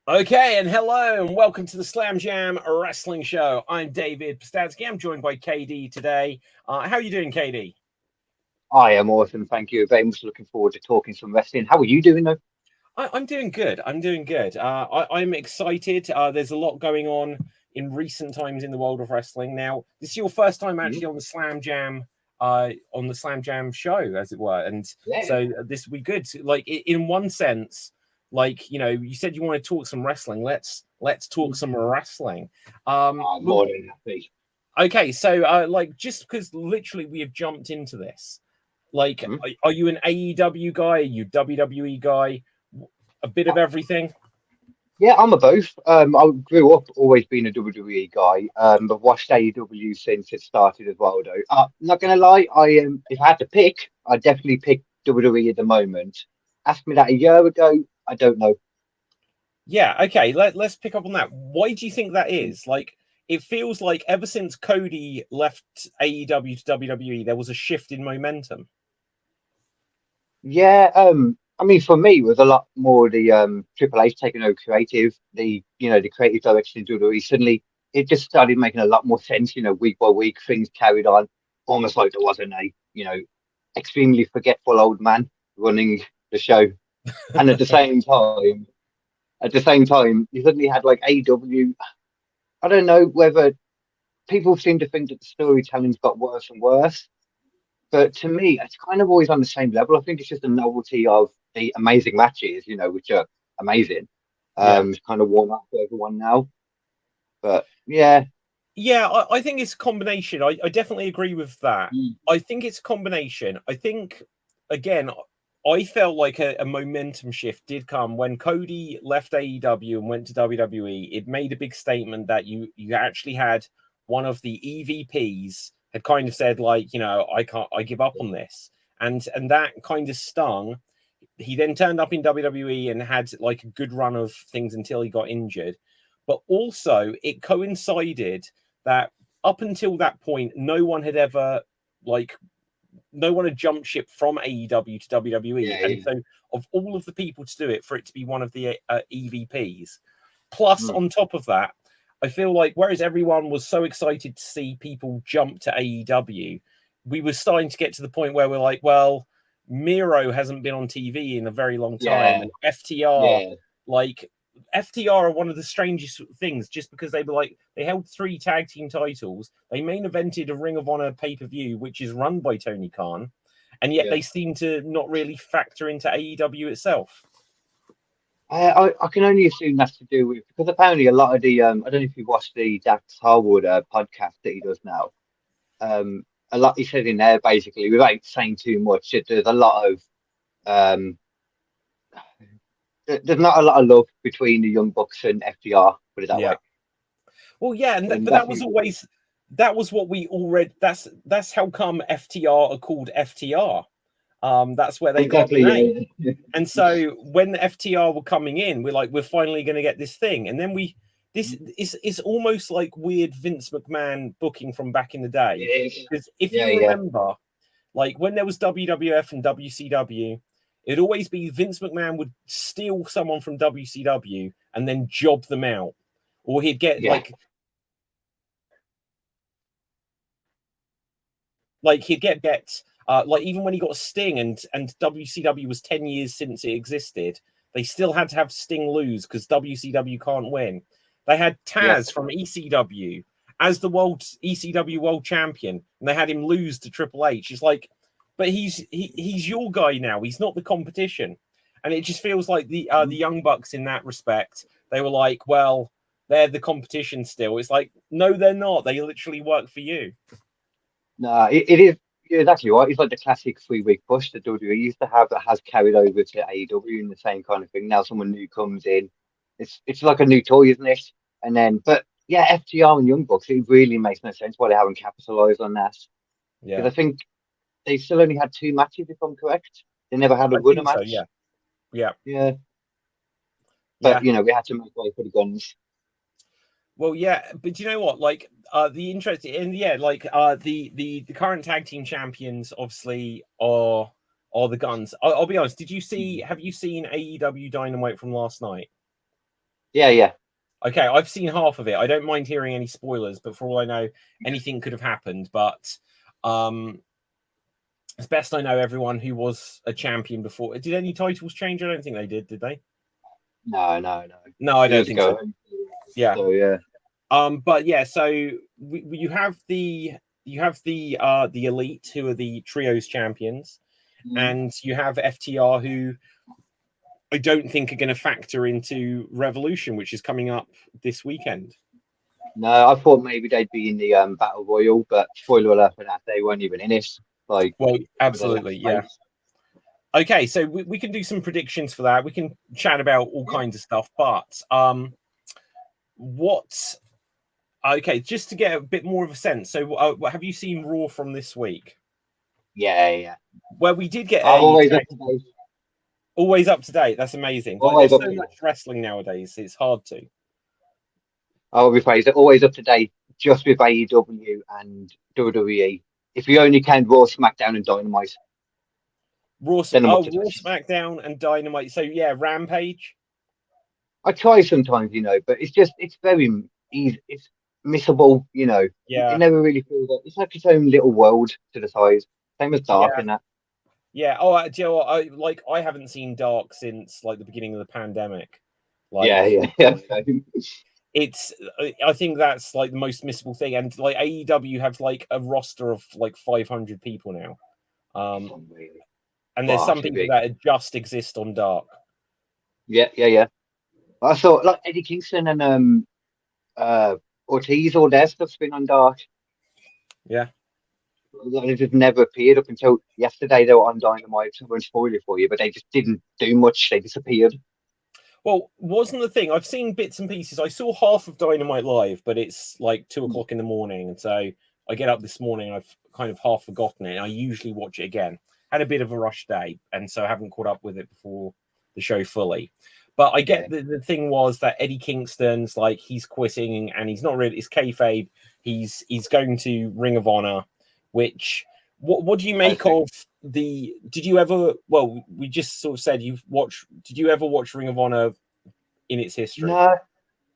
Okay, and hello, and welcome to the Slam Jam Wrestling Show. I'm David Pustansky. I'm joined by KD today. How are you doing, KD? I am awesome. Thank you. Very much looking forward to talking some wrestling. How are you doing though? I'm doing good. I'm doing good. I'm excited. There's a lot going on in recent times in the world of wrestling. Now, this is your first time Mhm. actually on the Slam Jam show, as it were, and Yeah. so this will be good. Like in one sense, like you said you want to talk some wrestling. Let's talk some wrestling. I'm more than happy. Okay, so like just because literally we have jumped into this, like, Mhm. are you an AEW guy? Are you WWE guy? A bit of Uh, everything. Yeah, I'm a both. I grew up always being a WWE guy, but watched AEW since it started as well though. Not gonna lie, if I had to pick, I'd definitely pick WWE at the moment. Asked me that a year ago, I don't know. Yeah, okay. Let's pick up on that. Why do you think that is? Like, it feels like ever since Cody left AEW to WWE, there was a shift in momentum. Yeah, I mean, for me, it was a lot more the Triple H taking over creative, the creative direction in WWE. Suddenly, it just started making a lot more sense. Week by week, things carried on, almost like there wasn't a extremely forgetful old man running the show. And at the same time, you suddenly had like AEW. I don't know whether people seem to think that the storytelling's got worse and worse. But to me, it's kind of always on the same level. I think it's just the novelty of the amazing matches, which are amazing. Yeah. It's kind of worn off for everyone now. But yeah. Yeah, I think it's a combination. I definitely agree with that. Mm. I think it's a combination. I think, again, I felt like a momentum shift did come when Cody left AEW and went to WWE. It made a big statement that you actually had one of the EVPs had kind of said, like, I give up on this. And that kind of stung. He then turned up in WWE and had like a good run of things until he got injured. But also it coincided that up until that point, like no one had jumped ship from AEW to WWE, Yeah, and yeah. so of all of the people to do it, for it to be one of the EVPs, plus Mm. on top of that, I feel like whereas everyone was so excited to see people jump to AEW, we were starting to get to the point where we're like, well, Miro hasn't been on TV in a very long time, Yeah, and FTR, yeah. like FTR are one of the strangest things just because they held 3 tag team titles. They main evented a Ring of Honor pay-per-view, which is run by Tony Khan, and yet Yeah. they seem to not really factor into AEW itself. I can only assume that's to do with because apparently a lot of the I don't know if you watched the Dax Harwood podcast that he does now. A lot he said in there basically without saying too much that there's a lot of um there's not a lot of love between the Young Bucks and FDR, put it that Yeah. way. Well, yeah, And but that's that was usually always that was what we already. That's how come FTR are called FTR. That's where they got the name. exactly, yeah. And so when the FTR were coming in, we're like, we're finally going to get this thing. And then this is almost like weird Vince McMahon booking from back in the It day. is. Because if Yeah, you yeah. remember, like when there was WWF and WCW, it'd always be Vince McMahon would steal someone from WCW and then job them out, or he'd get Yeah. like he'd get bets. Like even when he got Sting and WCW was 10 years since it existed, they still had to have Sting lose because WCW can't win. They had Yeah. Taz from ECW as the world ECW world champion, and they had him lose to Triple H. It's like, but he's your guy now. He's not the competition, and it just feels like the Young Bucks in that respect. They were like, well, they're the competition still. It's like, no, they're not. They literally work for you. No, it is. You're exactly right. It's like the classic 3 week push that WWE used to have that has carried over to AEW and the same kind of thing. Now someone new comes in. It's like a new toy, isn't it? And then, but yeah, FTR and Young Bucks, it really makes no sense why they haven't capitalized on that. Yeah, Because I think they still only had 2 matches, if I'm correct. They never had a I winner think so. match. Yeah, yeah, Yeah. But yeah. we had to make way for the guns. Well, yeah, but you know what? Like, the interest in yeah, like, the current tag team champions obviously are the Guns. I'll be honest. Did you see? Have you seen AEW Dynamite from last night? Yeah. Okay, I've seen half of it. I don't mind hearing any spoilers, but for all I know, anything could have happened. But as best I know, everyone who was a champion before, did any titles change? I don't think they did they? No. No, I don't Years think ago. so. Yeah. So yeah. But yeah, so you have the elite who are the trios champions, and you have FTR who I don't think are going to factor into Revolution, which is coming up this weekend. No, I thought maybe they'd be in the Battle Royal, but spoiler alert for that, they weren't even in it. Like, well, absolutely, yeah. Okay, so we can do some predictions for that. We can chat about all kinds of stuff, but what? Okay, just to get a bit more of a sense. So, have you seen Raw from this week? Yeah. Well, we did get always up to date. Always up to date. That's amazing. Always there's so much wrestling nowadays. It's hard to. I'll rephrase it. Always up to date, just with AEW and WWE. If you only count Raw, SmackDown, and Dynamite. Raw, SmackDown, and Dynamite. So yeah, Rampage. I try sometimes, but it's very easy. It's missable, Yeah. It never really feels like it's like its own little world to the side. Same as Dark and that. Yeah. Oh, do you know what? I haven't seen Dark since like the beginning of the pandemic. Like, yeah. I think that's like the most missable thing, and like AEW have like a roster of like 500 people now, and there's some people that just exist on Dark. Yeah. I thought like Eddie Kingston and Ortiz, all their stuff's been on Dark. Yeah. They just never appeared up until yesterday. They were on Dynamite. I won't spoil it for you, but they just didn't do much. They disappeared. Well, wasn't the thing. I've seen bits and pieces. I saw half of Dynamite live, but it's like 2:00 in the morning, and so I get up this morning. I've kind of half forgotten it. And I usually watch it again. Had a bit of a rush day, and so I haven't caught up with it before the show fully. But I get the thing was that Eddie Kingston's like he's quitting, and he's not really. It's kayfabe. He's going to Ring of Honor, which. What do you make of the? Did you ever? Well, we just sort of said you've watched. Did you ever watch Ring of Honor in its history? No,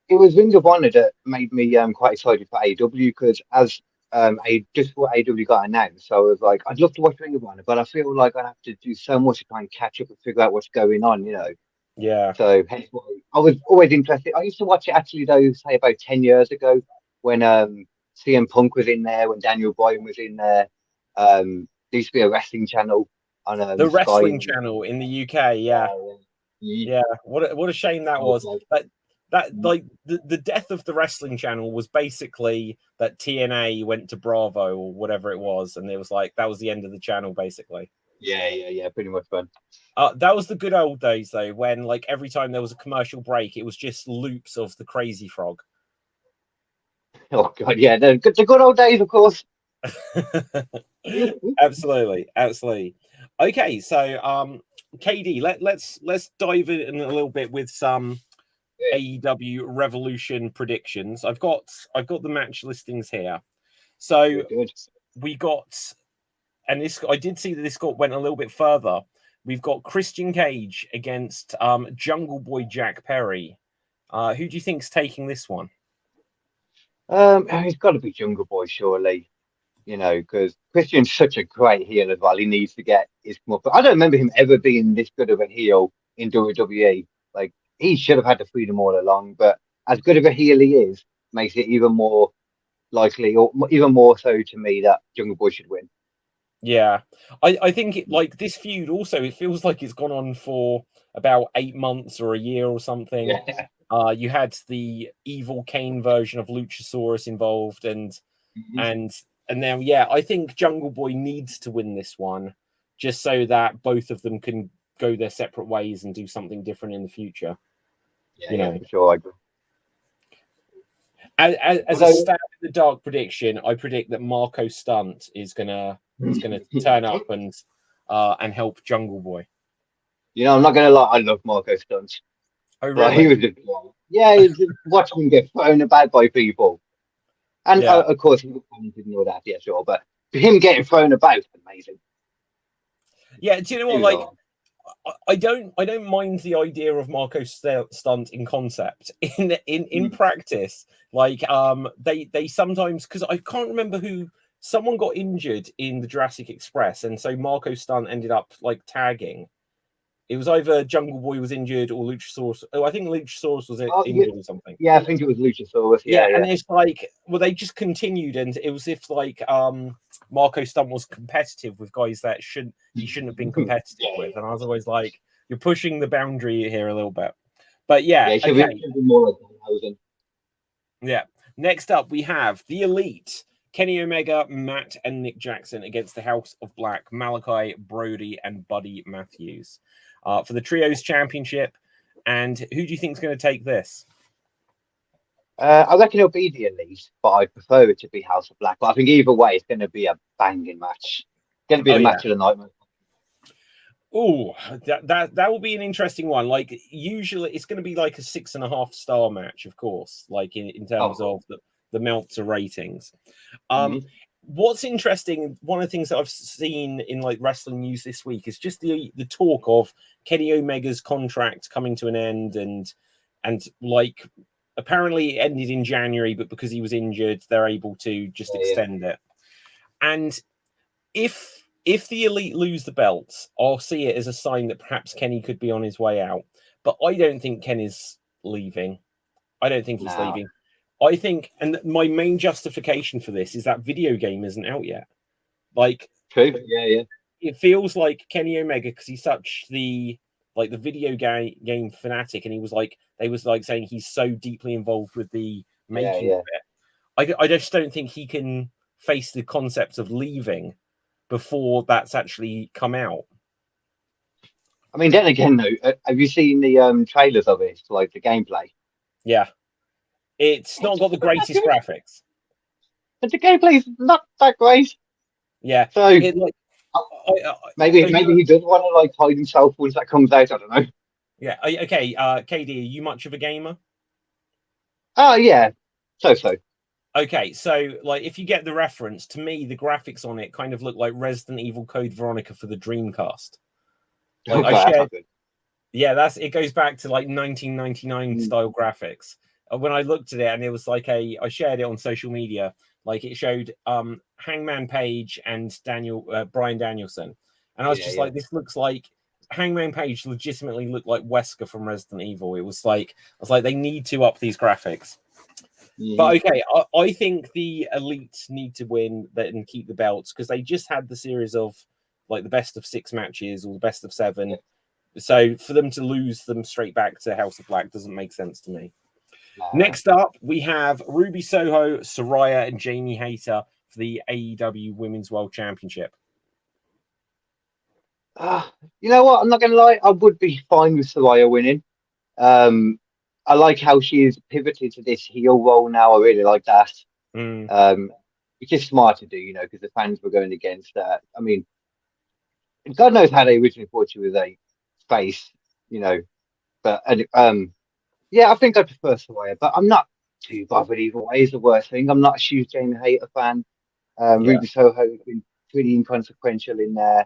it was Ring of Honor that made me quite excited for AEW because as just before AEW got announced, so I was like, I'd love to watch Ring of Honor, but I feel like I'd have to do so much to try and catch up and figure out what's going on, Yeah. So hence why I was always interested. I used to watch it actually though, say about 10 years ago when CM Punk was in there, when Daniel Bryan was in there. There used to be a wrestling channel on the wrestling Sky. channel in the UK. Yeah. What a shame that was. That like the death of the wrestling channel was basically that TNA went to Bravo or whatever it was, and it was like that was the end of the channel basically. Yeah, pretty much fun. That was the good old days though, when like every time there was a commercial break, it was just loops of the Crazy Frog. Oh god, yeah, the good old days, of course. Absolutely. Okay, so KD, let's dive in a little bit with some AEW Revolution predictions. I've got the match listings here. So we got, and this I did see that this went a little bit further. We've got Christian Cage against Jungle Boy Jack Perry. Who do you think's taking this one? He's got to be Jungle Boy, surely. Because Christian's such a great heel as well. He needs to get his come up. But I don't remember him ever being this good of a heel in WWE. Like, he should have had the freedom all along. But as good of a heel he is, makes it even more likely, or even more so to me, that Jungle Boy should win. Yeah, I think like this feud also, it feels like it's gone on for about 8 months or a year or something. Yeah. You had the evil Kane version of Luchasaurus involved, and now, yeah, I think Jungle Boy needs to win this one just so that both of them can go their separate ways and do something different in the future. Yeah, for sure, I agree. As a stab in the dark prediction, I predict that Marco Stunt is gonna turn up and help Jungle Boy. I'm not gonna lie, I love Marco Stunt. Oh, really? He was just watching him get thrown about by people. And of course, he didn't know that, sure. But him getting thrown about is amazing. Yeah, do you know what? Like, I don't mind the idea of Marco Stunt in concept. In practice, like they sometimes, because I can't remember who, someone got injured in the Jurassic Express, and so Marco Stunt ended up like tagging. It was either Jungle Boy was injured or Luchasaurus. Oh, I think Luchasaurus was Oh, injured or something. yeah, I think it was Luchasaurus. Yeah, Yeah. and it's like, well, they just continued, and it was if like Marco Stunt was competitive with guys that he shouldn't have been competitive with, and I was always like, you're pushing the boundary here a little bit. But yeah, Yeah, okay, should be more like Danhausen. yeah. Next up, we have the Elite: Kenny Omega, Matt, and Nick Jackson against the House of Black, Malachi, Brody, and Buddy Matthews for the Trios Championship. And who do you think is going to take this? I reckon it'll be the Elite, but I prefer it to be House of Black. But I think either way, it's going to be a banging match. It's going to be the match of the night. Oh, that will be an interesting one. Like usually, it's going to be like a 6.5-star match, of course. Like in terms of the Meltzer ratings. What's interesting, one of the things that I've seen in like wrestling news this week is just the talk of Kenny Omega's contract coming to an end, and like apparently it ended in January, but because he was injured, they're able to just extend it. And if the Elite lose the belts, I'll see it as a sign that perhaps Kenny could be on his way out. But I don't think Kenny's leaving. I don't think he's leaving. I think, and my main justification for this is that video game isn't out yet. Like, true, yeah. It feels like Kenny Omega, because he's such the video game fanatic, and they was saying he's so deeply involved with the making of it. I just don't think he can face the concept of leaving before that's actually come out. I mean, then again, though, have you seen the trailers of it, like the gameplay? Yeah. It's not got the greatest graphics. But the gameplay's not that great. Yeah. So maybe he does want to like hide himself once that comes out. I don't know. Yeah. Okay. KD, are you much of a gamer? Oh yeah. So. Okay, so like if you get the reference, to me the graphics on it kind of look like Resident Evil Code Veronica for the Dreamcast. Like I shared, it goes back to like 1999 style graphics. When I looked at it, and it was like I shared it on social media, like it showed Hangman Page and Bryan Danielson, and I was like, this looks like Hangman Page legitimately looked like Wesker from Resident Evil. I was like, they need to up these graphics. But okay, I think the Elite need to win and keep the belts, because they just had the series of like the best of 6 matches or the best of 7. So for them to lose them straight back to House of Black doesn't make sense to me. Next up, we have Ruby Soho, Saraya, and Jamie Hayter for the AEW Women's World Championship. You know what? I'm not going to lie. I would be fine with Saraya winning. I like how she is pivoted to this heel role now. I really like that. It's just smart to do, because the fans were going against that. I mean, God knows how they originally thought she was a face, But yeah, I think I prefer Saraya, but I'm not too bothered either way. Is the worst thing. I'm not a huge Jamie Hayter fan. Ruby Soho has been pretty inconsequential in there.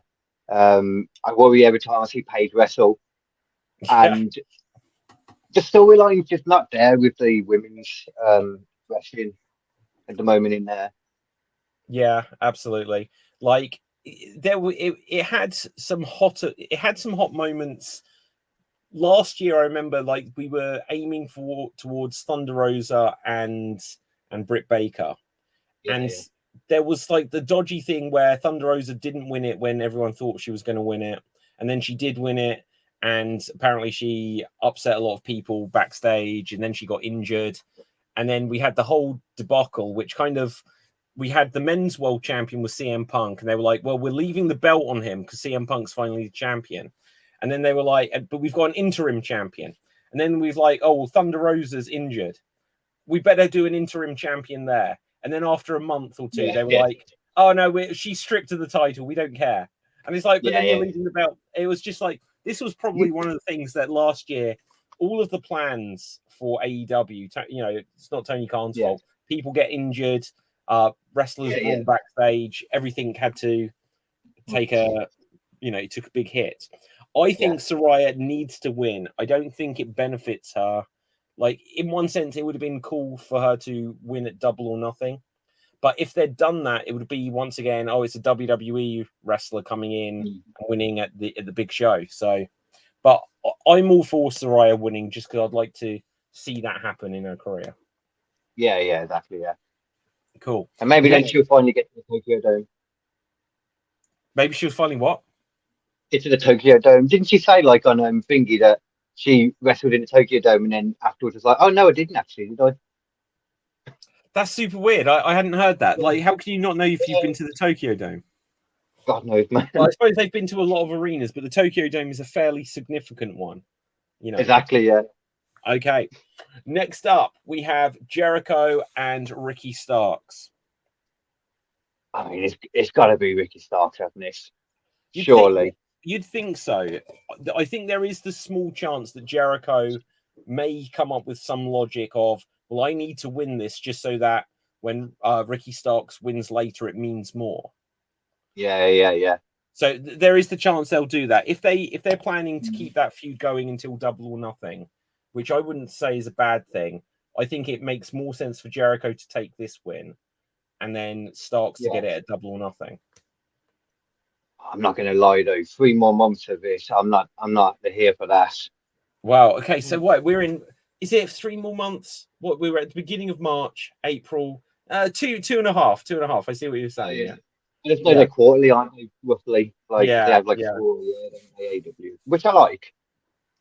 I worry every time I see Paige wrestle, and the storyline's just not there with the women's wrestling at the moment in there. Yeah, absolutely. Like it had some hot moments last year. I remember like we were aiming towards Thunder Rosa and Britt Baker, there was like the dodgy thing where Thunder Rosa didn't win it when everyone thought she was going to win it, and then she did win it, and apparently she upset a lot of people backstage, and then she got injured, and then we had the whole debacle, which kind of, we had the men's world champion was CM Punk, and they were like, well, we're leaving the belt on him because CM Punk's finally the champion. And then they were like, but we've got an interim champion. And then we've like, oh, well, Thunder Rosa's injured. We better do an interim champion there. And then after a month or two, they were like, oh, no, she's stripped to the title. We don't care. And it's like, but then you're leaving the belt. It was just like, this was probably one of the things that last year, all of the plans for AEW, it's not Tony Khan's fault. People get injured. Wrestlers brawl backstage. Everything had to take took a big hit. I think Saraya needs to win. I don't think it benefits her. Like, in one sense, it would have been cool for her to win at Double or Nothing. But if they'd done that, it would be once again, oh, it's a WWE wrestler coming in and winning at the big show. So, but I'm all for Saraya winning just because I'd like to see that happen in her career. Yeah, exactly. Yeah. Cool. And maybe then she'll finally get to the Tokyo Dome. Maybe she was finally what? Get to the Tokyo Dome. Didn't she say like on Thingy that she wrestled in the Tokyo Dome and then afterwards was like, oh no, I didn't actually, did I? That's super weird. I hadn't heard that. Like, how can you not know if you've been to the Tokyo Dome? God knows, man. Well, I suppose they've been to a lot of arenas, but the Tokyo Dome is a fairly significant one. You know. Exactly, yeah. Okay. Next up, we have Jericho and Ricky Starks. I mean, it's got to be Ricky Starks, hasn't it? Surely. You'd think so. I think there is the small chance that Jericho may come up with some logic of, well, I need to win this just so that when Ricky Starks wins later, it means more. Yeah. So there is the chance they'll do that. If they're planning to keep that feud going until Double or Nothing, which I wouldn't say is a bad thing, I think it makes more sense for Jericho to take this win and then Starks to get it at Double or Nothing. I'm not going to lie though. 3 more months of this, I'm not here for that. Wow. Okay. So what we're in? Is it 3 more months? What we were at the beginning of March, April, two and a half. I see what you're saying. Yeah. Just they're quarterly, aren't they? Roughly, like they have like 4 a year in AEW, which I like.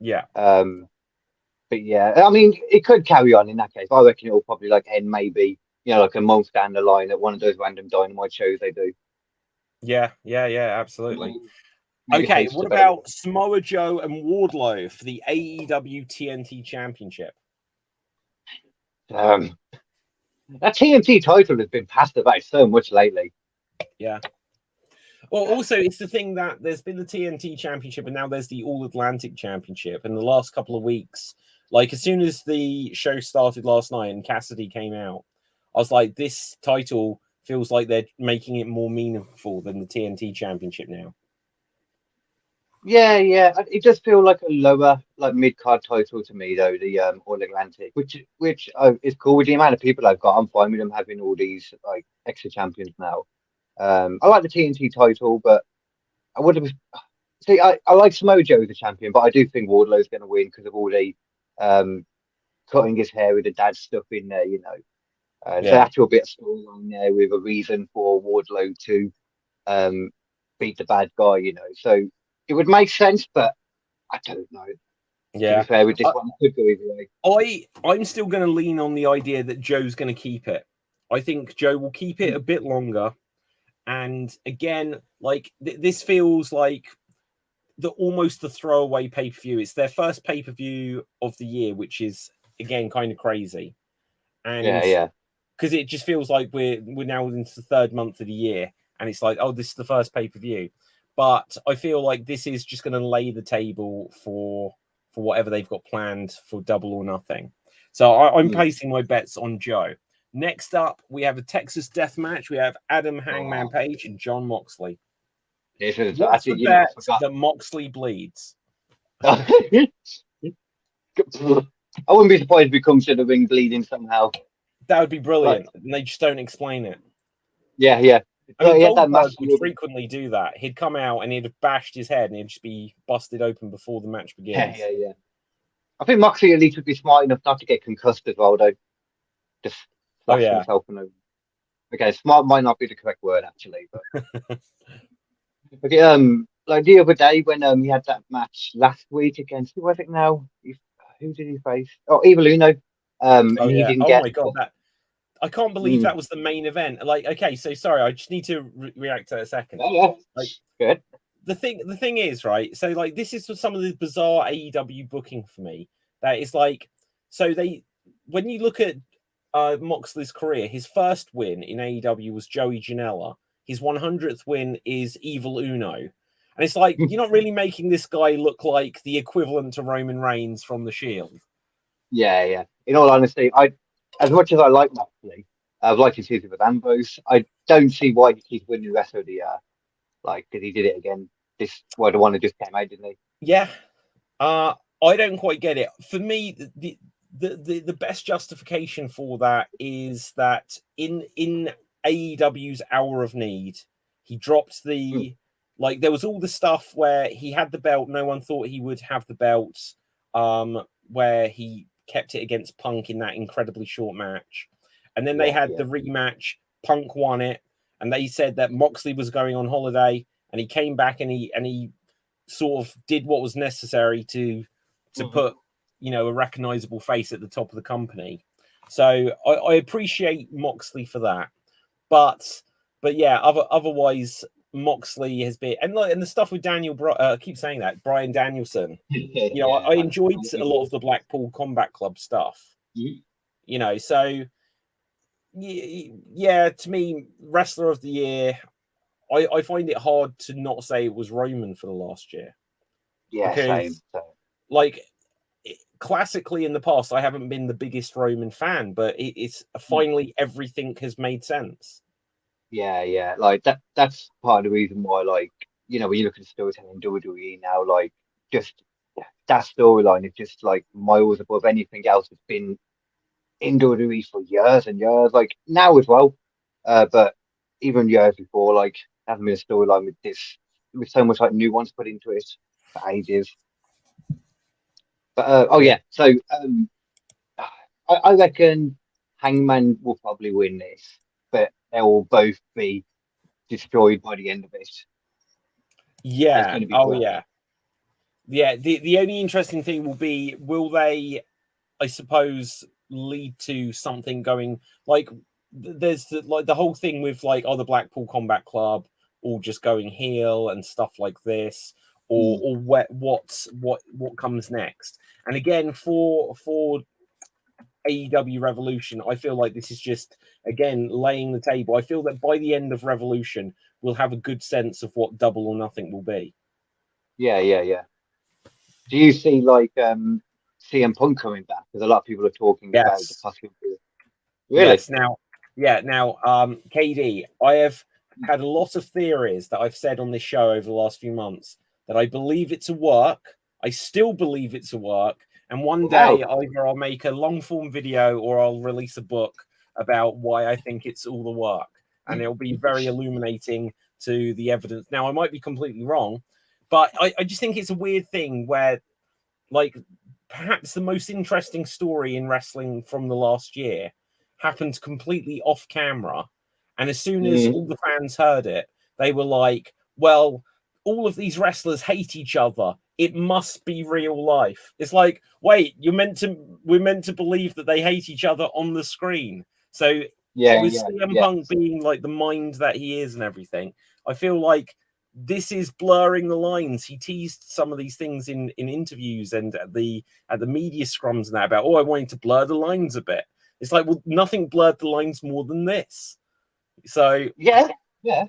Yeah. But yeah, I mean, it could carry on in that case. I reckon it will probably like end maybe, like a month down the line at one of those random Dynamite shows they do. Yeah, absolutely. Maybe okay, what about Samoa Joe and Wardlow for the AEW TNT Championship? That TNT title has been passed about so much lately. Yeah. Well, also, it's the thing that there's been the TNT Championship and now there's the All Atlantic Championship. In the last couple of weeks, like as soon as the show started last night and Cassidy came out, I was like, this title feels like they're making it more meaningful than the TNT Championship now. Yeah. It does feel like a lower, like mid-card title to me, though, the All Atlantic, which is cool with the amount of people I've got. I'm fine with them having all these like extra champions now. I like the TNT title, but I would have. See, I like Samoa Joe as a champion, but I do think Wardlow's going to win because of all the cutting his hair with the dad stuff in there, So actual bit of storyline there with a reason for Wardlow to beat the bad guy, So it would make sense, but I don't know. Yeah. To be fair, with this one, it could go either way. I'm still going to lean on the idea that Joe's going to keep it. I think Joe will keep it a bit longer. And again, like this feels like almost the throwaway pay-per-view. It's their first pay-per-view of the year, which is again kind of crazy. And because it just feels like we're now into the 3rd month of the year, and it's like, oh, this is the first pay-per-view. But I feel like this is just going to lay the table for whatever they've got planned for Double or Nothing. So I'm placing my bets on Joe. Next up, we have a Texas Death Match. We have Adam Hangman Page and John Moxley. What's the bet that Moxley bleeds? I wouldn't be surprised if he comes to the ring bleeding somehow. That would be brilliant. And they just don't explain it. Yeah. I mean, Goldberg would frequently do that. He'd come out and he'd have bashed his head and he'd just be busted open before the match begins. Yeah. I think Moxley at least would be smart enough not to get concussed as well, though. Just slash himself. Okay, smart might not be the correct word, actually. But okay, like the other day when he had that match last week against, who was it now? Who did he face? Oh, Evil Uno. He didn't get. My God, I can't believe that was the main event. Like, okay, so sorry, I just need to react to that a second. Yeah, like, good. The thing is, right? So, like, this is some of the bizarre AEW booking for me. That is like, so when you look at Moxley's career, his first win in AEW was Joey Janela. His 100th win is Evil Uno. And it's like, you're not really making this guy look like the equivalent to Roman Reigns from The Shield. Yeah. In all honesty, as much as I like Moxley, I've liked his season with Ambrose. I don't see why he keeps winning the rest of the year. Like, because he did it again. The one that just came out, didn't he? Yeah. I don't quite get it. For me, the best justification for that is that in AEW's Hour of Need, he dropped Mm. the like there was all the stuff where he had the belt, no one thought he would have the belt, where he kept it against Punk in that incredibly short match. And then they Yeah, had yeah. the rematch, Punk won it, and they said that Moxley was going on holiday, and he came back and he sort of did what was necessary to put a recognizable face at the top of the company. So I appreciate Moxley for that, but yeah, otherwise Moxley has been and the stuff with I keep saying that Bryan Danielson. Yeah, I I enjoyed a lot agree. of the Blackpool Combat Club stuff. Mhm. So yeah, to me, wrestler of the year. I find it hard to not say it was Roman for the last year Yeah, same. because, like, classically in the past, I haven't been the biggest Roman fan, but it's Mm. finally everything has made sense. Yeah, yeah. Like that's part of the reason why, like, when you look at the storytelling in WWE now, like just that storyline is just like miles above anything else that's been in WWE for years and years. Like now as well. But even years before, like hasn't been a storyline with so much like nuance put into it for ages. But oh Yeah. yeah, so I reckon Hangman will probably win this, but they will both be destroyed by the end of it. There's Yeah. going to be Oh, blood. yeah. Yeah. The only interesting thing will be, will they, I suppose, lead to something going like there's the whole thing with like the Blackpool Combat Club all just going heel and stuff like this, Mm. or what comes next. And again, for AEW Revolution, I feel like this is just again laying the table. I feel that by the end of Revolution, we'll have a good sense of what Double or Nothing will be. Yeah, yeah, yeah. Do you see like CM Punk coming back? Because a lot of people are talking about the Yes. possibility. Really? Yes. Now, KD, I have had a lot of theories that I've said on this show over the last few months that I believe it's a work. I still believe it's a work. And one day Wow. either I'll make a long form video or I'll release a book about why I think it's all the work. And it'll be very illuminating to the evidence. Now, I might be completely wrong, but I just think it's a weird thing where, like, perhaps the most interesting story in wrestling from the last year happened completely off camera. And as soon as Mm. all the fans heard it, they were like, well, all of these wrestlers hate each other. It must be real life. It's like, wait, we're meant to believe that they hate each other on the screen. So Yeah, with yeah, CM yeah, Punk being like the mind that he is and everything, I feel like this is blurring the lines. He teased some of these things in interviews and at the media scrums and that about, I wanted to blur the lines a bit. It's like, well, nothing blurred the lines more than this. So yeah, yeah.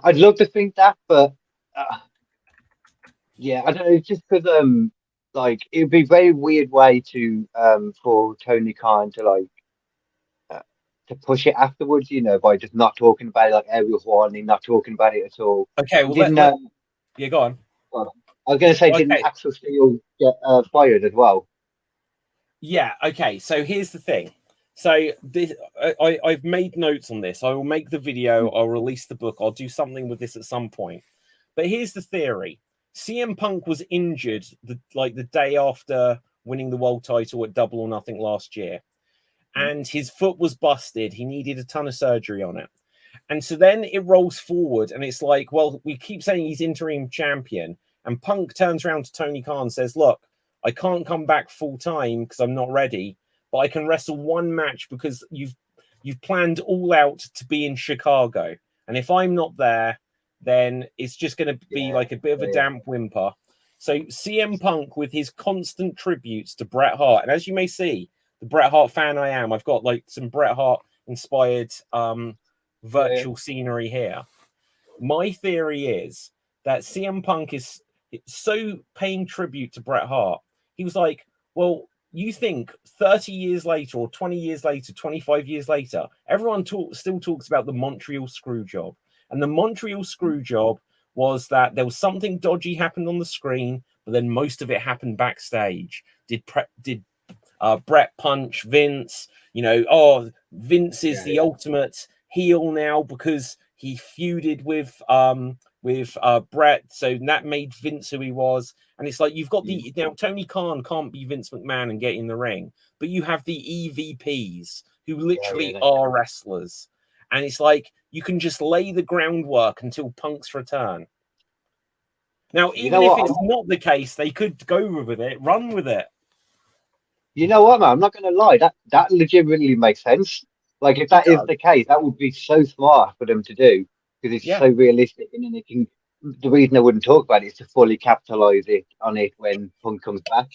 I'd love to think that, but uh, yeah, I don't know. It's just because like it would be a very weird way to for Tony Khan to like uh, to push it afterwards, by just not talking about it, like Ariel Warning, not talking about it at all. okay, And well didn't let yeah, go on. I was going to say, didn't Okay, Axel Steele get fired as well? yeah, okay. So here's the thing. So this, I've made notes on this. I will make the video. Mm. I'll release the book. I'll do something with this at some point. But here's the theory: CM Punk was injured the day after winning the world title at Double or Nothing last year, Mm. and his foot was busted. He needed a ton of surgery on it. And so then it rolls forward, and it's like, well, we keep saying he's interim champion, and Punk turns around to Tony Khan and says, look, I can't come back full time because I'm not ready, but I can wrestle one match because you've planned all out to be in Chicago. And if I'm not there, then it's just going to be Yeah, like a bit of a yeah, damp whimper. So CM Punk with his constant tributes to Bret Hart, and as you may see, the Bret Hart fan I am, I've got like some Bret Hart inspired yeah, virtual scenery here. My theory is that CM Punk is so paying tribute to Bret Hart. He was like, well, you think 30 years later or 20 years later, 25 years later, everyone still talks about the Montreal screw job. And the Montreal screw job was that there was something dodgy happened on the screen, but then most of it happened backstage. Did Brett punch Vince? Vince is the ultimate heel now because he feuded with Brett, so that made Vince who he was. And it's like you've got now Tony Khan can't be Vince McMahon and get in the ring, but you have the EVPs who literally are wrestlers, and it's like you can just lay the groundwork until Punk's return. Now, even if it's not the case, they could go with it, run with it. You know what, man? I'm not going to lie. That legitimately makes sense. Like, if that is the case, that would be so smart for them to do because it's so realistic. And then the reason I wouldn't talk about it is to fully capitalize on it when Punk comes back.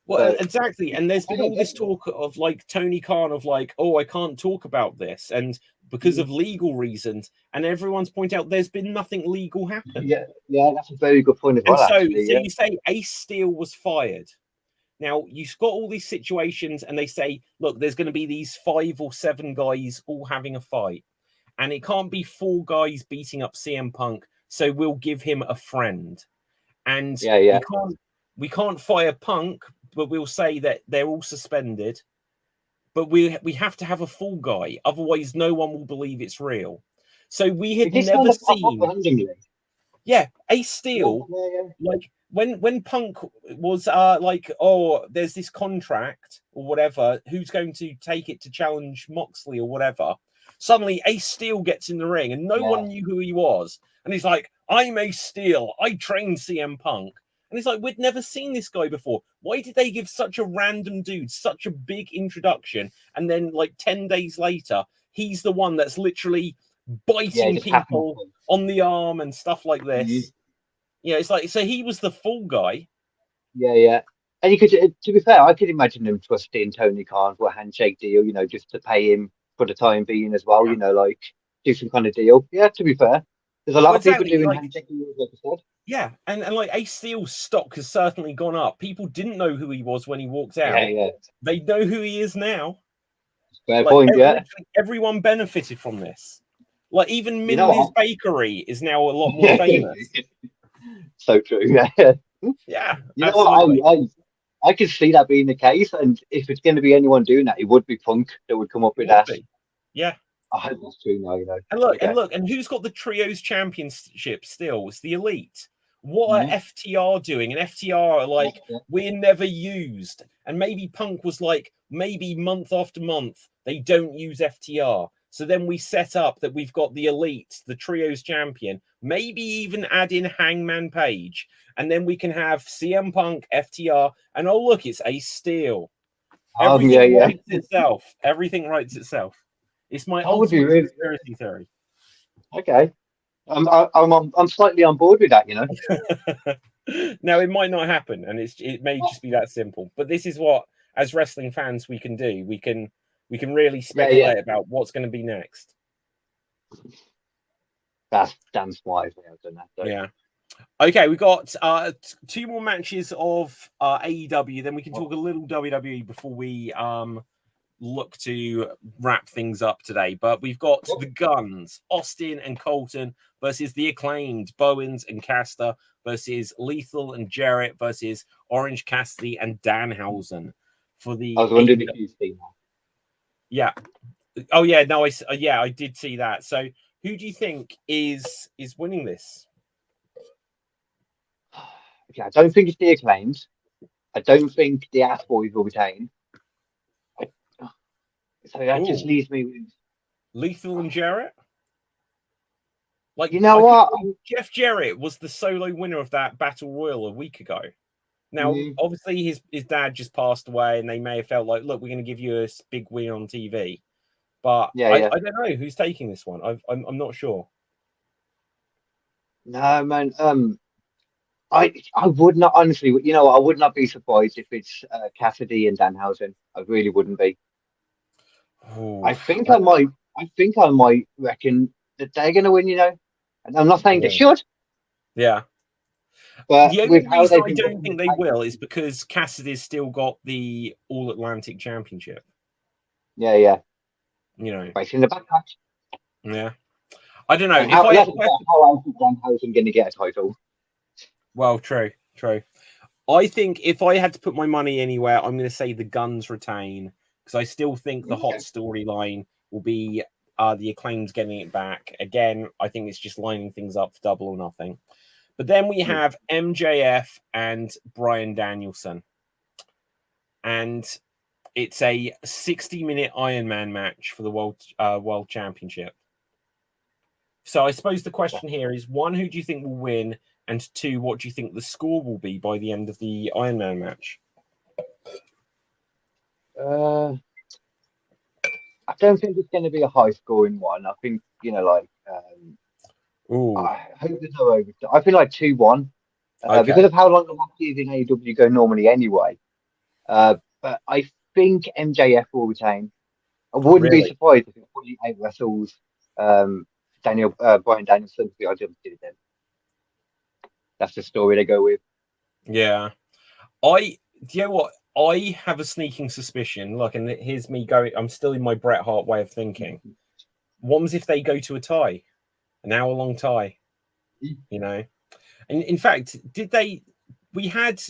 Well, exactly. And there's been all this talk of like Tony Khan of like, oh, I can't talk about this. And because of legal reasons, and everyone's pointed out there's been nothing legal happen. Yeah, that's a very good point as well. So you say Ace Steel was fired. Now, you've got all these situations, and they say, look, there's going to be these 5 or 7 guys all having a fight. And it can't be 4 guys beating up CM Punk, so we'll give him a friend. And we can't fire Punk, but we'll say that they're all suspended. But we have to have a full guy, otherwise no one will believe it's real. So we had never seen... Yeah, Ace Steel, like... When Punk was like, oh, there's this contract or whatever, who's going to take it to challenge Moxley or whatever? Suddenly, Ace Steel gets in the ring and no one knew who he was. And he's like, I'm Ace Steel. I trained CM Punk. And he's like, we'd never seen this guy before. Why did they give such a random dude such a big introduction? And then like 10 days later, he's the one that's literally biting people on the arm and stuff like this. Yeah, it's like, so he was the full guy. Yeah. And you could, to be fair, I could imagine them trusting Tony Khan for a handshake deal, just to pay him for the time being as well, like do some kind of deal. Yeah, to be fair. There's a lot of people doing handshake deals, like I said. Yeah, and like Ace Steel's stock has certainly gone up. People didn't know who he was when he walked out. Yeah. They know who he is now. Fair point, Everyone benefited from this. Like even Mindy's Bakery is now a lot more famous. So true, yeah. Yeah. You know what? I could see that being the case, and if it's going to be anyone doing that, it would be Punk that would come up with that. Yeah. I hope that's true now, And look, and who's got the Trios Championship still? It's the Elite. What are FTR doing? And FTR are like, we're never used. And maybe Punk was like, maybe month after month, they don't use FTR. So then we set up that we've got the Elite, the Trios Champion, maybe even add in Hangman Page. And then we can have CM Punk, FTR, and oh, look, it's Ace Steel. Everything writes itself. Everything writes itself. It's my ultimate conspiracy theory. Okay. I'm slightly on board with that, Now, it might not happen, and it may just be that simple. But this is what, as wrestling fans, we can do. We can really speculate about what's going to be next. That's damn smart. I've done that. So. Yeah. Okay, we got 2 more matches of AEW. Then we can talk a little WWE before we look to wrap things up today. But we've got the Guns, Austin and Colton versus the Acclaimed, Bowens and Caster versus Lethal and Jarrett versus Orange Cassidy and Danhausen for the. I was wondering if you've seen that. Yeah. Oh yeah. No. I did see that. So who do you think is winning this? Okay, I don't think it's the Acclaimed. I don't think the Ass Boys will retain. So that just leaves me with Lethal and Jarrett. Like, you know what? Jeff Jarrett was the solo winner of that Battle Royal a week ago. Now, obviously, his dad just passed away, and they may have felt like, look, we're going to give you a big win on TV. But I don't know who's taking this one. I'm not sure. No, man. I would not, honestly, I would not be surprised if it's Cassidy and Danhausen. I really wouldn't be. Ooh, I think I might reckon that they're going to win, And I'm not saying they should. Yeah. But the only reason I don't think they will is because Cassidy's still got the All Atlantic Championship. Yeah. Right in the backpack. Yeah. I don't know And if I had how else is Danhausen going to get a title? well, true. I think if I had to put my money anywhere, I'm going to say the Guns retain because I still think the hot storyline will be the Acclaimed getting it back. Again, I think it's just lining things up for Double or Nothing. But then we have MJF and Bryan Danielson. And it's a 60-minute Iron Man match for the World Championship. So I suppose the question here is, one, who do you think will win? And two, what do you think the score will be by the end of the Iron Man match? I don't think it's going to be a high-scoring one. I think, I hope there's no overtime. I feel like 2-1 because of how long the matches in AEW go normally anyway. But I think MJF will retain. I wouldn't be surprised if it fully out wrestles Bryan Danielson. I didn't do it. That's the story they go with. Yeah. Do you know what? I have a sneaking suspicion. Look, and here's me going. I'm still in my Bret Hart way of thinking. What was if they go to a tie, an hour-long tie? You know, and in fact, we had.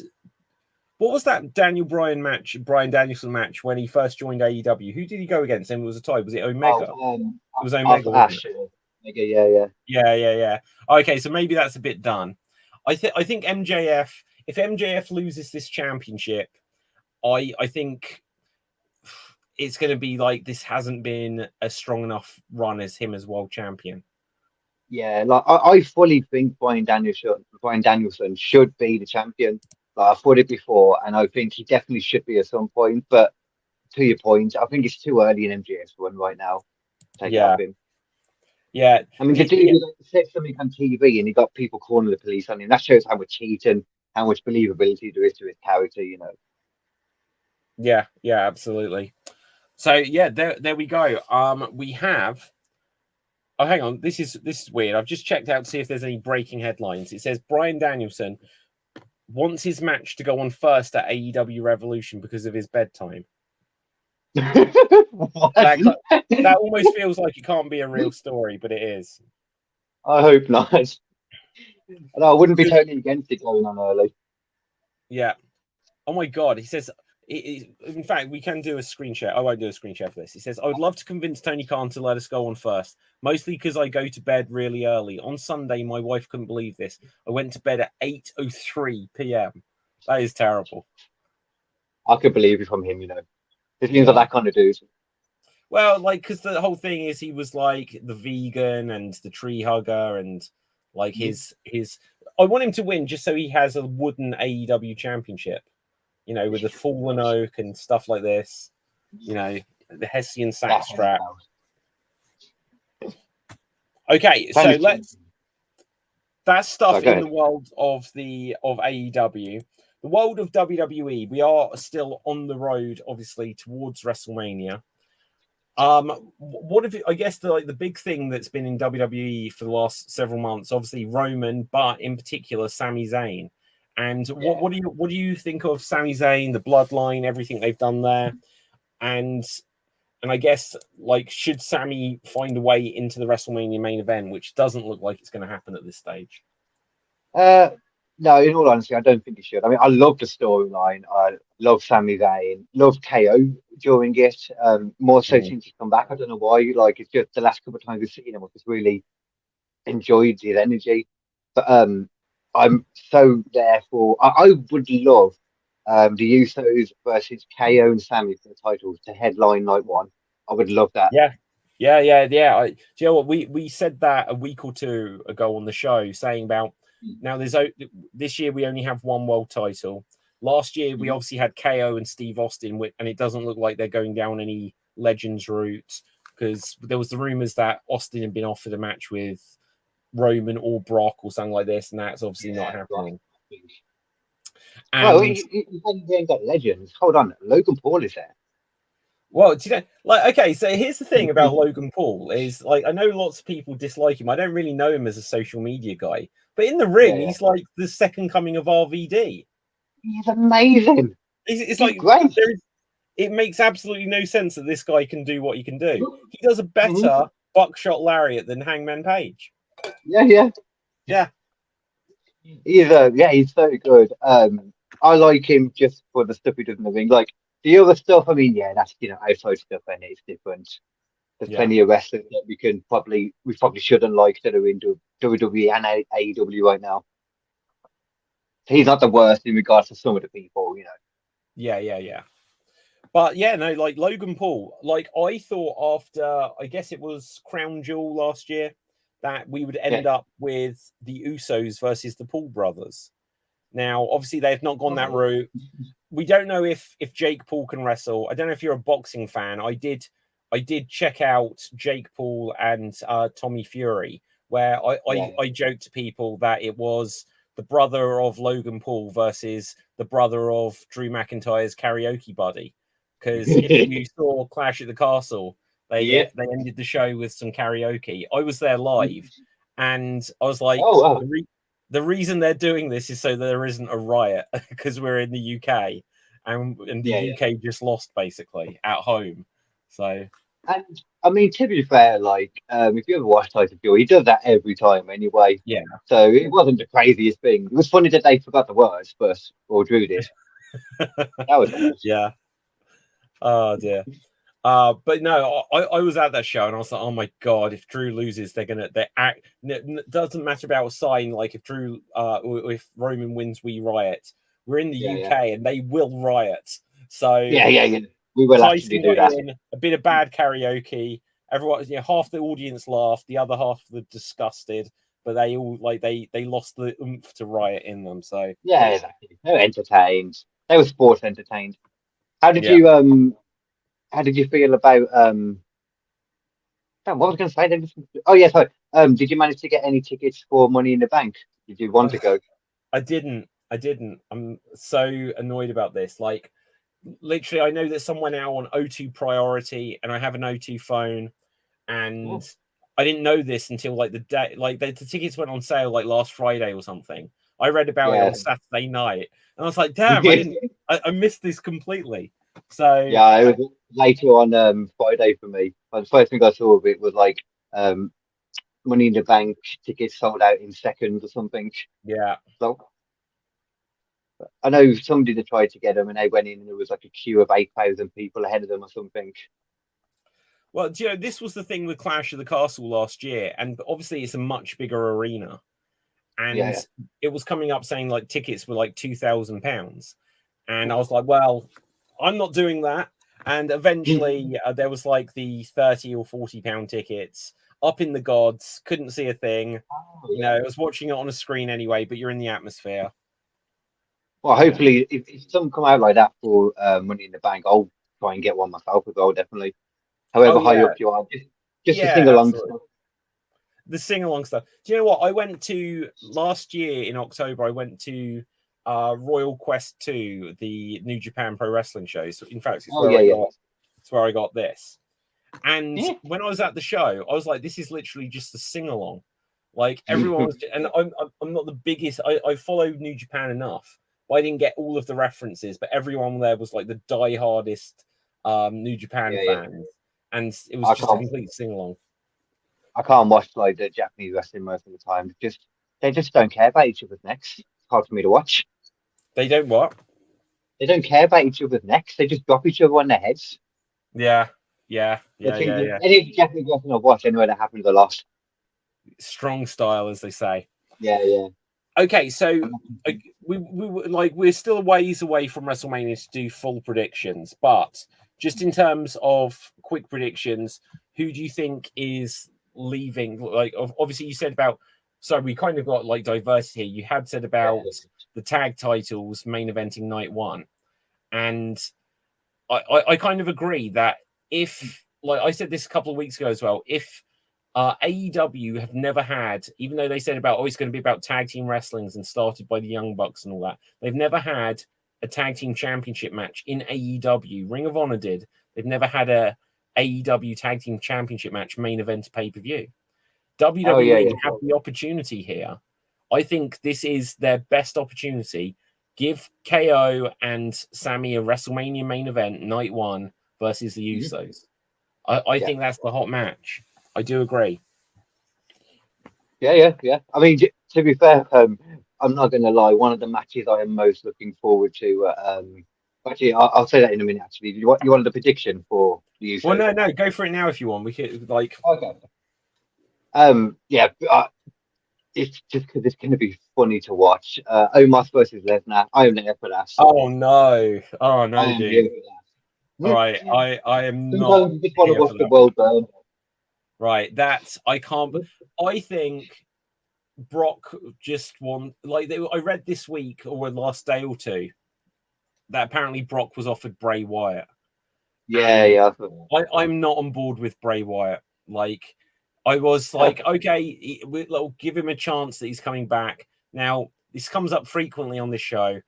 What was that Bryan Danielson match when he first joined AEW? Who did he go against? And it was a tie. Was it Omega? It was Omega. Ash. Omega, yeah. Okay, so maybe that's a bit done. I think MJF. If MJF loses this championship, I think it's going to be like this hasn't been a strong enough run as him as world champion. Yeah, like I fully think Bryan Danielson should be the champion. Like I've thought it before, and I think he definitely should be at some point. But to your point, I think it's too early in MJF's run right now. Take it off him. Yeah, I mean, the dude said something on TV, and he got people calling the police on him. That shows how much heat and how much believability there is to his character. Yeah, absolutely. So yeah, there we go. We have. Oh, hang on. This is weird. I've just checked out to see if there's any breaking headlines. It says Bryan Danielson wants his match to go on first at AEW Revolution because of his bedtime. That almost feels like it can't be a real story, but it is. I hope not. I wouldn't be totally against it going on early. Yeah. Oh my God. He says, in fact, we can do a screen share. I won't do a screen share for this. He says, I would love to convince Tony Khan to let us go on first, mostly because I go to bed really early. On Sunday, my wife couldn't believe this. I went to bed at 8:03 p.m. That is terrible. I could believe it from him, It seems like that kind of dude. Well, like, because the whole thing is he was like the vegan and the tree hugger and like his. I want him to win just so he has a wooden AEW championship, with the fallen oak and stuff like this, the Hessian sack strap. Okay, so that's stuff in the world of AEW. The world of WWE, we are still on the road, obviously, towards WrestleMania. What have you, I guess the big thing that's been in WWE for the last several months, obviously Roman, but in particular Sami Zayn. And what do you think of Sami Zayn, the bloodline, everything they've done there? And I guess should Sami find a way into the WrestleMania main event, which doesn't look like it's going to happen at this stage? No, in all honesty, I don't think he should. I mean, I love the storyline. I love Sami Zayn, love KO during it. More so since he's come back. I don't know why. It's just the last couple of times we've seen him, I've just really enjoyed his energy. But I'm so there for. I would love the Usos versus KO and Sami for the titles to headline night one. I would love that. Yeah. Do you know what? We said that a week or two ago on the show, saying about. Now, this year we only have one world title. Last year we obviously had KO and Steve Austin, and it doesn't look like they're going down any Legends route because there was the rumors that Austin had been offered a match with Roman or Brock or something like this, and that's obviously not happening. Well, you ain't got Legends. Hold on, Logan Paul is there. Well, do you know, okay, so here's the thing about Logan Paul is I know lots of people dislike him. I don't really know him as a social media guy, but in the ring, he's like the second coming of RVD. He's amazing. He's great. It makes absolutely no sense that this guy can do what he can do. He does a better buckshot lariat than Hangman Page. Yeah. He's very good. I like him just for the stuff he does in the ring. Like the other stuff, I mean, that's outside stuff and it's different. There's plenty of wrestlers that we probably shouldn't like that are in WWE and AEW right now. He's not the worst in regards to some of the people, Yeah. But yeah, no, like Logan Paul, like I thought after, I guess it was Crown Jewel last year, that we would end up with the Usos versus the Paul brothers. Now, obviously, they've not gone that route. We don't know if Jake Paul can wrestle. I don't know if you're a boxing fan. I did check out Jake Paul and Tommy Fury, where I joked to people that it was the brother of Logan Paul versus the brother of Drew McIntyre's karaoke buddy. Because if you saw Clash at the Castle, they ended the show with some karaoke. I was there live, and I was like, the reason they're doing this is so there isn't a riot because we're in the UK, and the UK just lost basically at home. So, and I mean, to be fair, like if you ever watch Tyson Fury, he does that every time anyway. Yeah. So it wasn't the craziest thing. It was funny that they forgot the words, or Drew did. That was nice. Yeah. Oh dear. But no, I was at that show and I was like, oh my god, if Drew loses, they act. It doesn't matter about a sign. Like if Drew, or if Roman wins, we riot. We're in the UK and they will riot. So we will actually do that. A bit of bad karaoke. Everyone, half the audience laughed, the other half were disgusted, but they all they lost the oomph to riot in them. So exactly. They were entertained. They were sports entertained. How did you feel about what was I going to say? Oh yeah, sorry. Did you manage to get any tickets for Money in the Bank? Did you want to go? I didn't. I'm so annoyed about this. Like, literally, I know that someone now on O2 priority, and I have an O2 phone, and I didn't know this until like the day, like the tickets went on sale like last Friday or something. I read about it on Saturday night, and I was like, damn, I missed this completely. So it was later on Friday for me. The first thing I saw of it was like Money in the Bank tickets sold out in seconds or something. Yeah. So I know somebody that tried to get them and they went in and there was like a queue of 8,000 people ahead of them or something. Well, this was the thing with Clash of the Castle last year, and obviously it's a much bigger arena, and it was coming up saying like tickets were like £2,000, and I was like, well, I'm not doing that. And eventually there was like the £30 or £40 tickets up in the gods, couldn't see a thing. I was watching it on a screen anyway, but you're in the atmosphere. Well, hopefully if some come out like that for Money in the Bank, I'll try and get one myself as well, definitely. However high up you are, just to sing along stuff. The sing along stuff. Do you know what? I went to last year in October, I went to Royal Quest 2, the New Japan Pro Wrestling show. So in fact, it's where I got this. And when I was at the show, I was like, this is literally just a sing along. Like everyone was, and I'm not the biggest. I followed New Japan enough, but I didn't get all of the references. But everyone there was like the die-hardest New Japan fans, and it was just a complete sing along. I can't watch like the Japanese wrestling most of the time. They just don't care about each other's necks. It's hard for me to watch. They don't what? They don't care about each other's necks. They just drop each other on their heads. Yeah. Any Japanese wrestling I've watched anyway, that happens a lot. Strong style, as they say. Yeah. Okay, so we're still a ways away from WrestleMania to do full predictions, but just in terms of quick predictions, who do you think is leaving? Like, obviously, you said about. So we kind of got like diversity here. You had said about the tag titles main eventing night one, and I kind of agree that if, like I said this a couple of weeks ago as well, if AEW have never had, even though they said about it's going to be about tag team wrestlings and started by the Young Bucks and all that, they've never had a tag team championship match in AEW. Ring of Honor did. They've never had a AEW tag team championship match main event pay-per-view. WWE have the opportunity here. I think this is their best opportunity. Give KO and Sammy a WrestleMania main event night one versus the Usos. I think that's the hot match. I do agree. Yeah. I mean, to be fair, I'm not going to lie. One of the matches I am most looking forward to. Actually, I'll say that in a minute. Actually, you wanted a prediction for the Well, Usos? no, go for it now if you want. We could like. Okay. Yeah. It's just because it's going to be funny to watch. Omos versus Lesnar. I am there for that. Oh no! Oh I no, am dude. here for All that. right, I am not Sometimes you just want to here watch for the that one. world burn. Right, that's I can't. I think Brock just won. Like I read this week or last day or two that apparently Brock was offered Bray Wyatt, Yeah, and yeah. I'm not on board with Bray Wyatt. Like I was like, okay, we'll give him a chance that he's coming back. Now this comes up frequently on this show.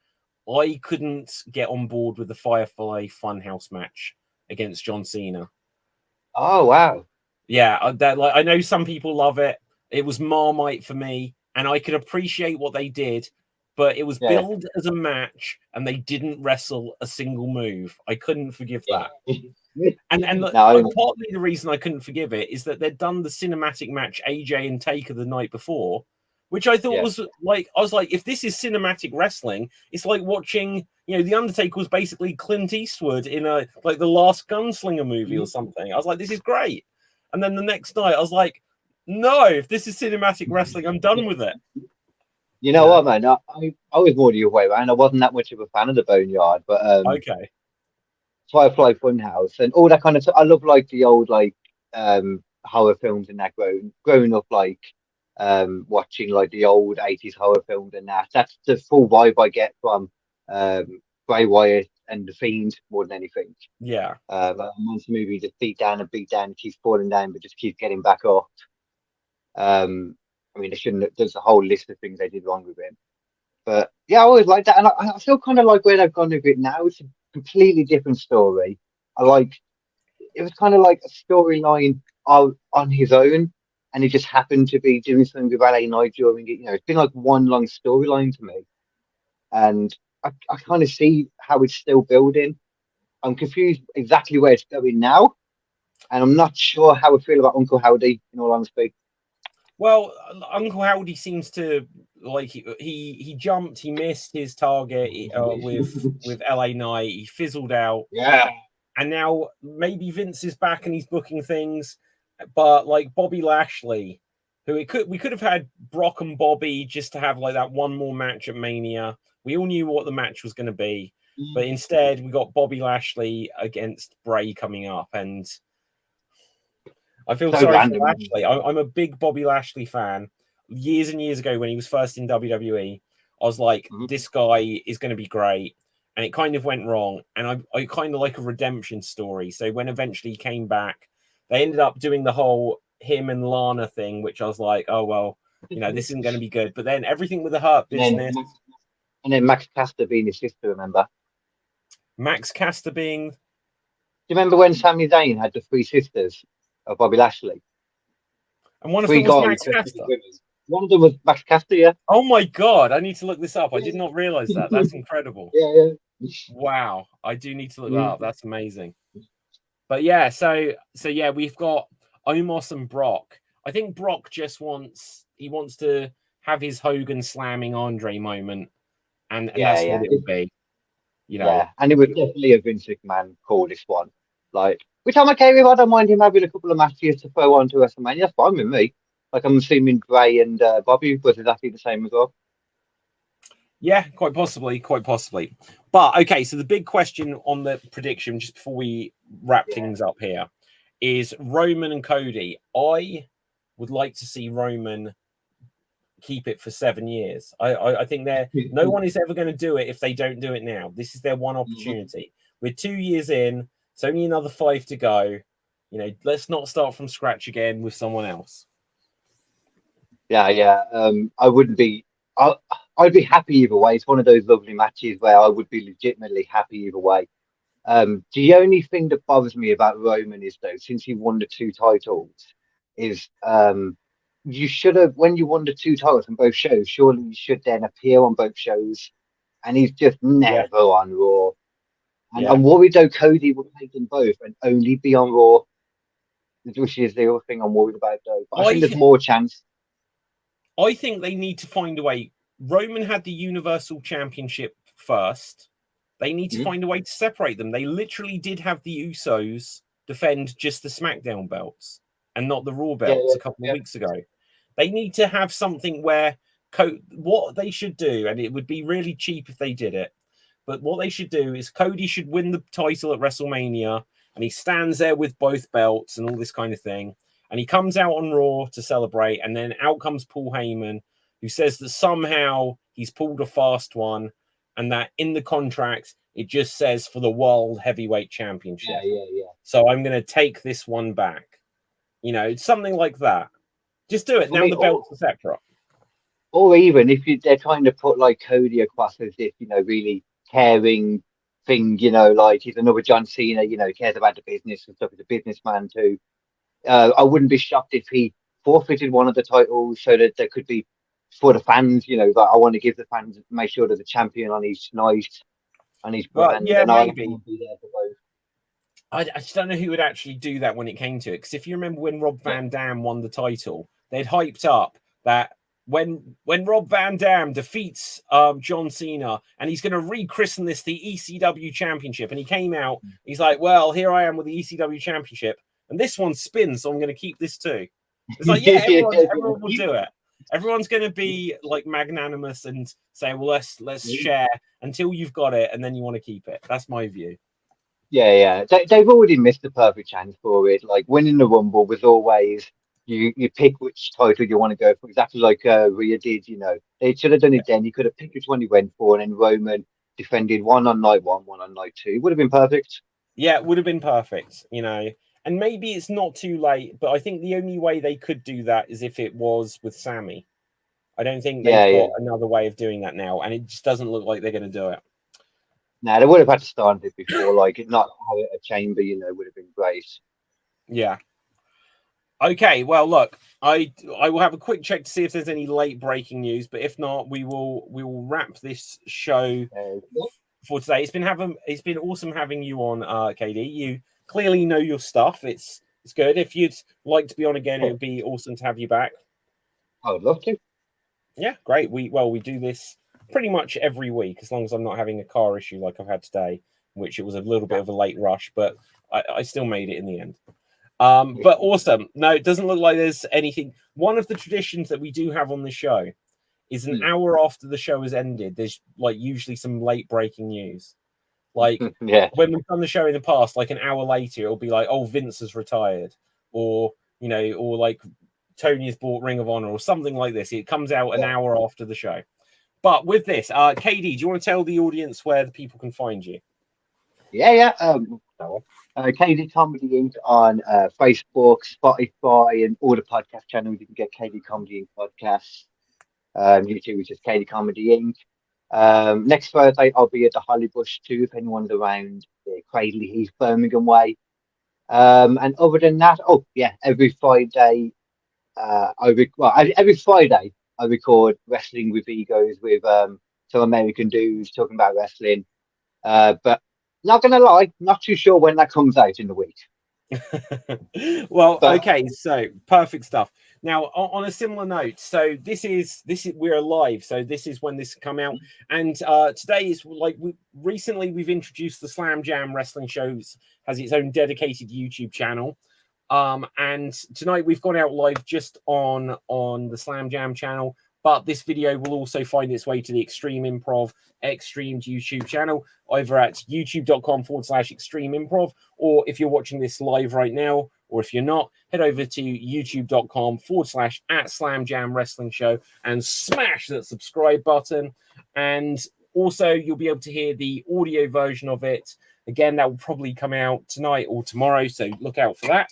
I couldn't get on board with the Firefly Funhouse match against John Cena. Oh wow. Yeah, that like I know some people love it. It was Marmite for me, and I could appreciate what they did, but it was Yeah. billed as a match, and they didn't wrestle a single move. I couldn't forgive that. And look, No. partly the reason I couldn't forgive it is that they'd done the cinematic match AJ and Taker the night before, which I thought Yeah. was like I was like, if this is cinematic wrestling, it's like watching, the Undertaker was basically Clint Eastwood in a like the Last Gunslinger movie or something. I was like, this is great. And then the next night, I was like, no, if this is cinematic wrestling, I'm done with it. You know what, man? I was more the other way around. I wasn't that much of a fan of the Boneyard, but Okay. Firefly Funhouse and all that kind of stuff. I love like the old like horror films and that growing up like watching like the old 80s horror films and that. That's the full vibe I get from Bray Wyatt and the Fiend more than anything. Yeah. Like a monster movie just beat down, keeps falling down, but just keeps getting back up. I mean, they shouldn't. There's a whole list of things they did wrong with him. But yeah, I always like that, and I still kind of like where they've gone with it now. It's a completely different story. I like it was kind of like a storyline on his own, and he just happened to be doing something with LA Knight during it. It's been like one long storyline to me, and I kind of see how it's still building. I'm confused exactly where it's going now, and I'm not sure how I feel about Uncle Howdy. In all honesty, Well, Uncle Howdy seems to like he jumped, he missed his target with LA Knight, he fizzled out, yeah, and now maybe Vince is back and he's booking things, but like Bobby Lashley, who we could have had Brock and Bobby just to have like that one more match at Mania. We all knew what the match was going to be, but instead we got Bobby Lashley against Bray coming up, and I feel so sorry for random. Lashley. I'm a big Bobby Lashley fan. Years and years ago, when he was first in WWE, I was like, this guy is going to be great. And it kind of went wrong. And I kind of like a redemption story. So when eventually he came back, they ended up doing the whole him and Lana thing, which I was like, oh, well, this isn't going to be good. But then everything with the Hurt Business. And then Max Caster being his sister, remember? Max Caster being. Do you remember when Sami Zayn had the three sisters of Bobby Lashley? And one of Three them was guys. Max Caster. One of them was Max Caster, yeah. Oh my God. I need to look this up. I did not realize that. That's incredible. Yeah. Wow, I do need to look that up. That's amazing. But yeah, so yeah, we've got Omos and Brock. I think Brock just wants to have his Hogan slamming Andre moment, and that's what it will be. Yeah, and it was definitely a Vince McMahon call, this one. Like, which I'm okay with. I don't mind him having a couple of matches to throw on to WrestleMania. That's fine with me. Like, I'm assuming Bray and Bobby was exactly the same as well. Yeah, quite possibly. But okay, so the big question on the prediction, just before we wrap things up here, is Roman and Cody. I would like to see Roman keep it for 7 years. I think no one is ever going to do it if they don't do it now. This is their one opportunity. We're 2 years in. It's only another 5 to go. Let's not start from scratch again with someone else. Yeah. I wouldn't be. I'd be happy either way. It's one of those lovely matches where I would be legitimately happy either way. The only thing that bothers me about Roman is though, since he won the 2 titles, is you should have, when you won the 2 titles on both shows, surely you should then appear on both shows, and he's just never on Raw. And I'm worried though Cody will take them both and only be on Raw. which is the other thing I'm worried about, though. But I think I there's more chance. I think they need to find a way. Roman had the Universal Championship first. They need to find a way to separate them. They literally did have the Usos defend just the SmackDown belts and not the Raw belts a couple of weeks ago. They need to have something where what they should do, and it would be really cheap if they did it, but what they should do is Cody should win the title at WrestleMania, and he stands there with both belts and all this kind of thing. And he comes out on Raw to celebrate, and then out comes Paul Heyman, who says that somehow he's pulled a fast one, and that in the contract it just says for the World Heavyweight Championship. So I'm going to take this one back. You know, something like that. Just do it. Now the belts are separate. Or even if they're trying to put like Cody across as if, you know, really caring thing, you know, like he's another John Cena, you know, he cares about the business and stuff. He's a businessman too. I wouldn't be shocked if he forfeited one of the titles so that there could be for the fans, you know, that I want to give the fans, make sure there's a champion on each night, on each brand. Well, yeah, and maybe. Be there for both. I just don't know who would actually do that when it came to it. Because if you remember when Rob Van Dam won the title, they'd hyped up that when Rob Van Dam defeats John Cena and he's going to rechristen this the ECW Championship, and he came out, he's like, well, here I am with the ECW Championship, and this one spins, so I'm going to keep this too. It's like, yeah, everyone will do it. Everyone's going to be like magnanimous and say, well, let's share until you've got it, and then you want to keep it. That's my view. Yeah. They've already missed the perfect chance for it. Like winning the Rumble was always you pick which title you want to go for, exactly like Rhea did. You know, they should have done it then. You could have picked which one you went for, and then Roman defended one on night one, one on night two. It would have been perfect. Yeah, it would have been perfect. You know, and maybe it's not too late, but I think the only way they could do that is if it was with Sammy. I don't think they've got another way of doing that now, and it just doesn't look like they're going to do it. No, they would have had to start it before, like not have it a chamber, you know, would have been great. Yeah. Okay, well, look, I will have a quick check to see if there's any late breaking news, but if not, we will wrap this show for today. It's been awesome having you on, KD. You clearly know your stuff. It's good. If you'd like to be on again, it would be awesome to have you back. I would love to. Yeah, great. We do this pretty much every week, as long as I'm not having a car issue like I've had today, which it was a little bit of a late rush, but I still made it in the end. But awesome. No, it doesn't look like there's anything. One of the traditions that we do have on the show is an hour after the show has ended, there's like usually some late breaking news. Like when we've done the show in the past, like an hour later, it'll be like, oh, Vince has retired, or you know, or like Tony has bought Ring of Honor or something like this. It comes out an hour after the show. But with this, KD, do you want to tell the audience where the people can find you? KD Comedy Inc. on Facebook, Spotify, and all the podcast channels. You can get KD Comedy Inc. podcasts. YouTube, which is KD Comedy Inc. Next Thursday, I'll be at the Hollybush too, if anyone's around the Cradley Heath, Birmingham way. And other than that, every Friday, every Friday I record Wrestling with Egos with some American dudes talking about wrestling. But not gonna lie, not too sure when that comes out in the week. Okay, so perfect stuff. Now, on a similar note, so this is we're live, so this is when this come out, and today is like recently we've introduced the Slam Jam Wrestling Shows has its own dedicated YouTube channel, and tonight we've gone out live just on the Slam Jam channel. But this video will also find its way to the Extreme Improv Extremes YouTube channel, either at youtube.com/Extreme Improv, or if you're watching this live right now, or if you're not, head over to youtube.com/@Slam Wrestling Show and smash that subscribe button. And also, you'll be able to hear the audio version of it. Again, that will probably come out tonight or tomorrow, so look out for that.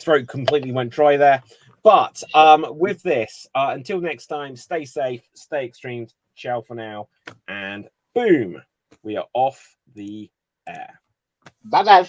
Throat completely went dry there. But with this, until next time, stay safe, stay extreme. Ciao for now. And boom, we are off the air. Bye-bye.